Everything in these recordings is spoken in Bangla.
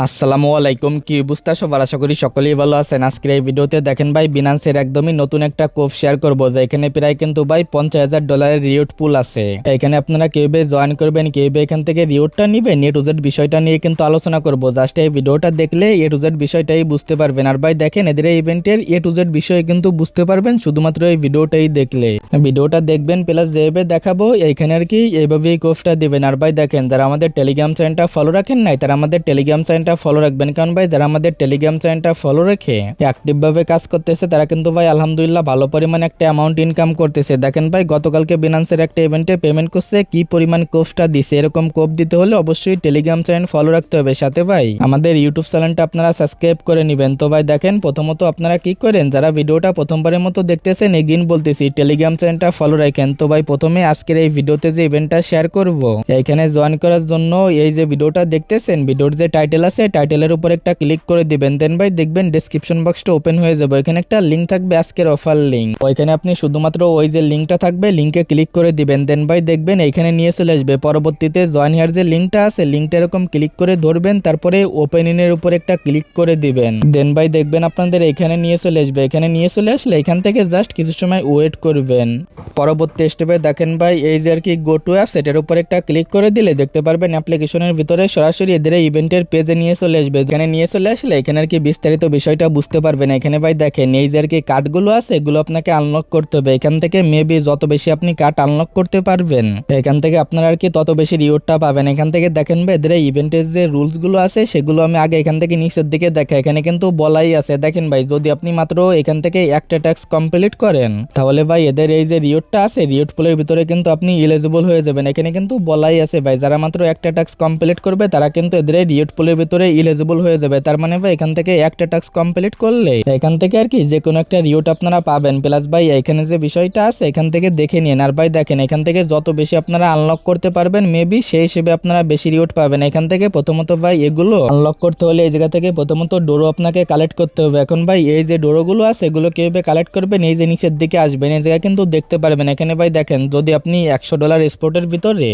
আসসালামু আলাইকুম, কি অবস্থা সবার? আশা করি সকলেই ভালো আছেন। আজকের এই ভিডিওতে দেখেন ভাই, বিনান্সের একদমই নতুন একটা কোপ শেয়ার করবো, যে এখানে প্রায় কিন্তু ভাই $50,000 রিওট পুল আছে। এখানে আপনারা কিভাবে জয়েন করবেন, কিভাবে এখান থেকে রিওটটা নিবেন, এ টু জেড বিষয়টা নিয়ে কিন্তু আলোচনা করবো। জাস্ট এই ভিডিওটা দেখলে এ টু জেড বিষয়টাই বুঝতে পারবেন। আর ভাই দেখেন, এদের এই ইভেন্টের এ টু জেড বিষয়ে কিন্তু বুঝতে পারবেন শুধুমাত্র এই ভিডিওটাই দেখলে। ভিডিওটা দেখবেন, প্লাস যেভাবে দেখাবো এইখানে আর কি এইভাবেই কোপটা দিবেন। আর ভাই দেখেন, যারা আমাদের টেলিগ্রাম চ্যানেলটা ফলো রাখেন নাই, তারা আমাদের টেলিগ্রাম চ্যানেলটা ফলো রাখবেন। কারণ ভাই যারা আমাদের টেলিগ্রাম চ্যানেলটা ফলো রেখে অ্যাক্টিভ ভাবে কাজ করতেছে, তারা কিন্তু ভাই আলহামদুলিল্লাহ ভালো পরিমাণ একটা অ্যামাউন্ট ইনকাম করতেছে। দেখেন ভাই, গতকালকে বিনান্সের একটা ইভেন্টে পেমেন্ট করছে, কি পরিমাণ কোপটা দিছে। এরকম কোপ দিতে হলে অবশ্যই টেলিগ্রাম চ্যানেল ফলো রাখতে হবে। সাথে ভাই আমাদের ইউটিউব চ্যানেলটা আপনারা সাবস্ক্রাইব করে নেবেন। তো ভাই দেখেন, প্রথমত আপনারা কি করেন, যারা ভিডিওটা প্রথমবারের মতো দেখতেছেন, এগিন বলতেছি টেলিগ্রাম চ্যানেলটা ফলো রাখেন। তো ভাই প্রথমে আজকের এই ভিডিওতে যে ইভেন্টটা শেয়ার করব, এখানে জয়েন করার জন্য এই যে ভিডিওটা দেখতেছেন, ভিডিওর যে টাইটেল আছে, টাইটেলের উপর একটা ক্লিক করে দিবেন। দেন ভাই দেখবেন ডেসক্রিপশন বক্সটা ওপেন হয়ে যাবে, এখানে একটা লিঙ্ক থাকবে, আজকের অফার লিঙ্ক। ওইখানে আপনি শুধুমাত্র ওই যে লিঙ্কটা থাকবে, লিঙ্কে ক্লিক করে দিবেন। দেন ভাই দেখবেন এইখানে নিয়ে চলে আসবে। পরবর্তীতে জয়েন হিয়ার যে লিঙ্কটা আছে, লিঙ্কটা এরকম ক্লিক করে ধরবেন, তারপরে ওপেন ইন এর উপর একটা ক্লিক করে দিবেন। দেন ভাই দেখবেন আপনাদের এখানে নিয়ে চলে আসবে। এখানে নিয়ে চলে আসলে এখান থেকে জাস্ট কিছু সময় ওয়েট করবেন। পরবর্তী স্টেপে দেখেন ভাই, এই যে আর কি গো টু অ্যাপস, এটার উপর একটা ক্লিক করে দিলে দেখতে পারবেন অ্যাপ্লিকেশনের ভিতরে সরাসরি এদের ইভেন্টের পেজে নিয়ে চলে আসবে। এখানে নিয়ে চলে আসলে এখানে আর কি বিস্তারিত বিষয়টা বুঝতে পারবেন। এখানে ভাই দেখেন, এই যে আর কি কার্ডগুলো আছে, এগুলো আপনাকে আনলক করতে হবে। এখান থেকে মেবি যত বেশি আপনি কার্ড আনলক করতে পারবেন, এখান থেকে আপনারা আর কি তত বেশি রিওয়ার্ডটা পাবেন। এখান থেকে দেখেন ভাই, এদের ইভেন্টের যে রুলস গুলো আছে, সেগুলো আমি আগে এখান থেকে নিচের দিকে দেখা, এখানে কিন্তু বলাই আছে। দেখেন ভাই, যদি আপনি মাত্র এখান থেকে একটা ট্যাক্স কমপ্লিট করেন, তাহলে ভাই এদের এই যে রিওয়ার্ডটা আছে, রিওয়ার্ড পুলের ভিতরে কিন্তু আপনি এলিজিবল হয়ে যাবেন। এখানে কিন্তু বলাই আছে ভাই, যারা মাত্র একটা ট্যাক্স কমপ্লিট করবে, তারা কিন্তু এদের রিওয়ার্ড পুলের ভিতরে এলিজিবল হয়ে যাবে। তার মানে ভাই এখান থেকে একটা টাস্ক কমপ্লিট করলে এখান থেকে আর কি যে কোনো একটা রিওয়ার্ড আপনারা পাবেন। প্লাস ভাই এখানে যে বিষয়টা আছে, এখান থেকে দেখে নিন। আর ভাই দেখেন, এখান থেকে যত বেশি আপনারা আনলক করতে পারবেন, মেবি সেই হিসেবে আপনারা বেশি রিওয়ার্ড পাবেন। এখান থেকে প্রথমত ভাই এগুলো আনলক করতে হলে এই জায়গা থেকে প্রথমত ডোরো আপনাকে কালেক্ট করতে হবে। এখন ভাই এই যে ডোরোগুলো আছে, এগুলো কিভাবে কালেক্ট করবেন, এই যে নিচের দিকে আসবেন, এই জায়গায় কিন্তু দেখতে পারবেন। এখানে ভাই দেখেন, যদি আপনি $100 স্পোর্টের ভিতরে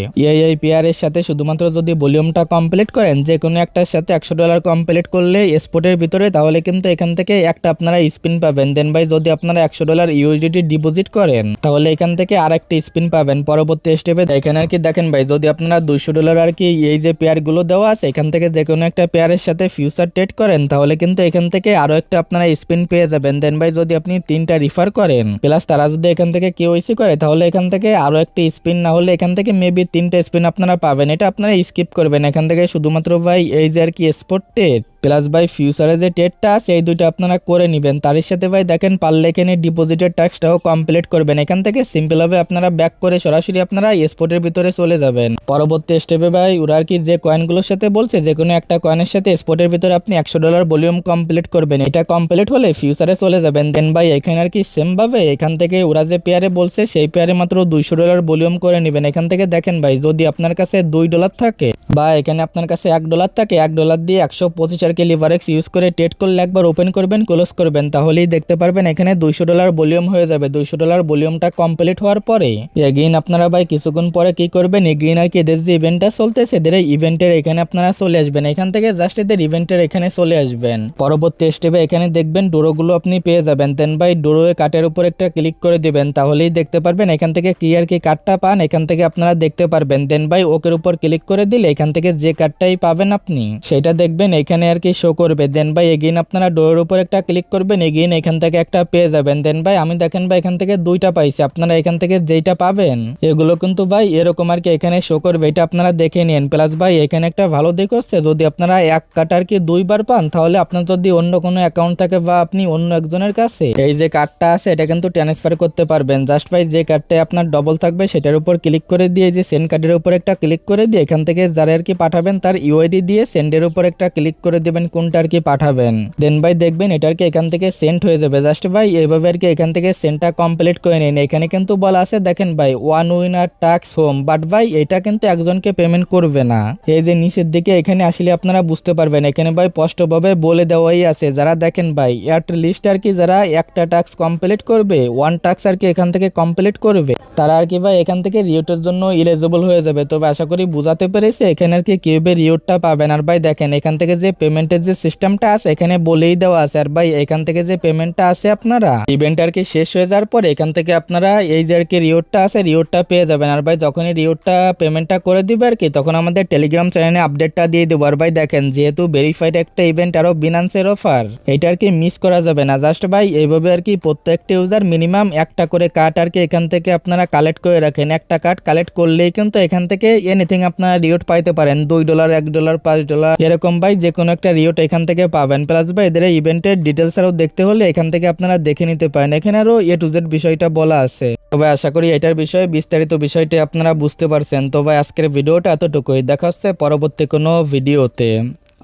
এই পেয়ার এর সাথে শুধুমাত্র যদি ভলিউমটা কমপ্লিট করেন, যে কোনো একটার সাথে $100 কমপ্লিট করলে স্পোর্টের ভিতরে, তাহলে কিন্তু এখান থেকে একটা আপনারা স্পিন পাবেন। দেন ভাই যদি আপনারা $100 ইউএসডিটি ডিপোজিট করেন, তাহলে এখান থেকে আর একটা স্পিন পাবেন। পরবর্তী স্টেপে এখানে আর কি দেখেন ভাই, যদি আপনারা $200 আর কি এই যে পেয়ার গুলো দেওয়া আছে, এখান থেকে যে কোনো একটা পেয়ারের সাথে ফিউচার ট্রেড করেন, তাহলে কিন্তু এখান থেকে আরো একটা আপনারা স্পিন পেয়ে যাবেন। দেন ভাই যদি আপনি 3টা রিফার করেন, প্লাস তারা যদি এখান থেকে কেওয়াইসি করে, তাহলে এখান থেকে আরো একটা স্পিন, না হলে এখান থেকে মেবি 3টা স্পিন আপনারা পাবেন। এটা আপনারা স্কিপ করবেন। এখান থেকে শুধুমাত্র ভাই এই যে আর কি স্পট ট্রেড প্লাস ভাই ফিউচারে যে ট্রেডটা আছে, এই দুইটা আপনারা করে নেবেন। তার সাথে ভাই দেখেন, পারলে এখানে ডিপোজিটের টাস্কটাও কমপ্লিট করবেন। এখান থেকে সিম্পল ভাবে আপনারা ব্যাক করে সরাসরি আপনারা স্পটের ভিতরে চলে যাবেন। পরবর্তী স্টেপে ভাই ওরা আর কি যে কয়েনগুলোর সাথে বলছে, যে কোনো একটা কয়েনের সাথে স্পটের ভিতরে আপনি $100 ভলিউম কমপ্লিট করবেন। এটা কমপ্লিট হলে ফিউচারে চলে যাবেন। দেন ভাই এখানে আর কি সেম ভাবে এখান থেকে ওরা যে পেয়ারে বলছে, সেই পেয়ারে মাত্র $200 ভলিউম করে নেবেন। এখান থেকে দেখেন ভাই, যদি আপনার কাছে $2 থাকে বা এখানে আপনার কাছে $1 থাকে, $1 দিয়ে 125 আর কি লিভারেক্স ইউজ করে ট্রেড করলে একবার ওপেন করবেন, ক্লোজ করবেন, তাহলেই দেখতে পারবেন এখানে $200 ভলিউম হয়ে যাবে। $200 ভলিউমটা কমপ্লিট হওয়ার পরে এগেইন আপনারা ভাই কিছুক্ষণ পরে কি করবেন, এগেইন আর কি এদের যে ইভেন্টটা চলতেছে, এদের ইভেন্টের এখানে আপনারা চলে আসবেন। এখান থেকে জাস্ট এদের ইভেন্টের এখানে চলে আসবেন। পরবর্তী স্টেপে এখানে দেখবেন ডোরোগুলো আপনি পেয়ে যাবেন। দেন ভাই ডোরো কার্ডের উপর একটা ক্লিক করে দিবেন, তাহলেই দেখতে পারবেন এখান থেকে কি আর কি কার্ডটা পান, এখান থেকে আপনারা দেখতে পারবেন। দেন ভাই ওকের উপর ক্লিক করে দিলে এখান থেকে যে কার্ডটাই পাবেন আপনি, সেটা দেখবেন এখানে আর কি শো করবে। দেন ভাই এগেইন আপনারা ডোরের উপর একটা ক্লিক করবেন, এগেইন এখান থেকে একটা পেয়ে যাবেন। দেন ভাই আমি দেখেন ভাই এখান থেকে 2টা পাইছি, আপনারা এখান থেকে যেইটা পাবেন, এগুলো কিন্তু ভাই এরকম আর কি এখানে শো করবে। এটা আপনারা দেখে নিন। প্লাস ভাই এখানে একটা ভালো দিক হচ্ছে, যদি আপনারা এক কার্ড আর কি 2বার পান, তাহলে আপনার যদি অন্য কোনো অ্যাকাউন্ট থাকে বা আপনি অন্য একজনের কাছে এই যে কার্ডটা আছে, এটা কিন্তু ট্রান্সফার করতে পারবেন। জাস্ট ভাই যে কার্ডটা আপনার ডবল থাকবে, সেটার উপর ক্লিক করে দিয়ে যে সেন্ড কার্ডের উপর একটা ক্লিক করে দিয়ে এখান থেকে যারা আর কি পাঠাবেন তার ইউআইডি দিয়ে সেন্ডের উপর একটা ক্লিক করে দেবেন কোনটা আর কি পাঠাবেন। দেন ভাই দেখবেন এটা আর কি এখান থেকে সেন্ড হয়ে যাবে। জাস্ট ভাই এইভাবে আর কি এখান থেকে সেন্ডটা কমপ্লিট করে নিন। এখানে কিন্তু বলা আছে দেখেন ভাই, one winner task home, but ভাই এটা কিন্তু একজনকে পেমেন্ট করবে না। এই যে নিচের দিকে এখানে আসলে আপনারা বুঝতে পারবেন, এখানে ভাই স্পষ্টভাবে বলে দেওয়াই আছে, যারা দেখেন ভাই এট লিস্ট আর কি যারা একটা টাস্ক কমপ্লিট করবে, 1 টাস্ক আর কি এখান থেকে কমপ্লিট করবে, তারা আর কি ভাই এখান থেকে রিওটের জন্য ইলিজিবল হয়ে যাবে। তবে আশা করি বুঝাতে পেরেছি এখানে আর কি কিভাবে রিওটটা পাবেন। আর ভাই দেখেন এখান থেকে যে পেমেন্টের যে সিস্টেমটা আছে এখানে বলেই দেওয়া আছে। আর ভাই এখান থেকে যে পেমেন্টটা আছে আপনারা ইভেন্ট আর কি শেষ হয়ে যাওয়ার পর এখান থেকে আপনারা এই যে আর কি রিওটটা আছে রিওটটা পেয়ে যাবেন। আর ভাই যখনই রিওটটা পেমেন্টটা করে দিবে আর কি তখন আমাদের টেলিগ্রাম চ্যানেলে আপডেটটা দিয়ে দেবো। আর ভাই দেখেন যেহেতু ভেরিফাইড একটা ইভেন্ট আরো বিনান্সের অফার এটা আর কি মিস করা যাবে না। জাস্ট ভাই এইভাবে আর কি প্রত্যেকটা ইউজার মিনিমাম একটা করে কার্ড আর কি এখান থেকে আপনারা কালেক্ট করে রাখেন। একটা কার্ড কালেক্ট করলেই কিন্তু এখান থেকে এনিথিং আপনারা রিওট পাইতে পারেন। $2, $1, $5 এরকম ভাই যে কোনো একটা রিওট এখান থেকে পাবেন। প্লাস ভাই এদের ইভেন্টের ডিটেলস আরও দেখতে হলে এখান থেকে আপনারা দেখে নিতে পারেন। এখানে আরো A to Z বিষয়টা বলা আছে। তবে আশা করি এটার বিষয়ে বিস্তারিত বিষয়টি আপনারা বুঝতে পারছেন। তো ভাই আজকের ভিডিওটা এতটুকুই, দেখা হচ্ছে পরবর্তী কোনো ভিডিওতে।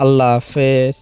আল্লাহ হাফেজ।